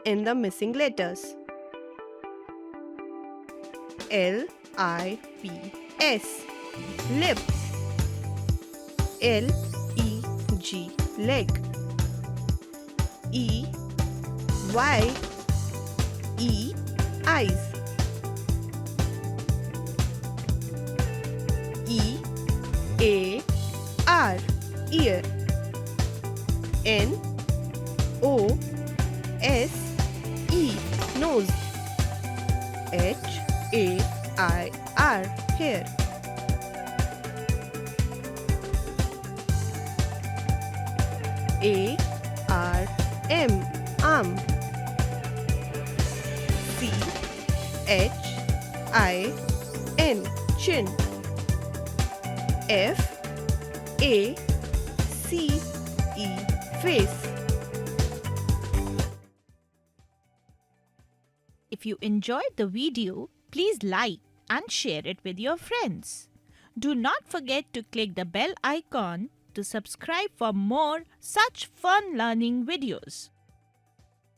in the missing letters. L-I-P-S, lips. L-E-G, leg. E-Y-E, eyes. E-A-R, ear. N-O-S-E, nose. H-A-I-R, hair. A-R-M, arm. C-H-I-N, chin. F-A-C-E, face. If you enjoyed the video, please like and share it with your friends. Do not forget to click the bell icon to subscribe for more such fun learning videos.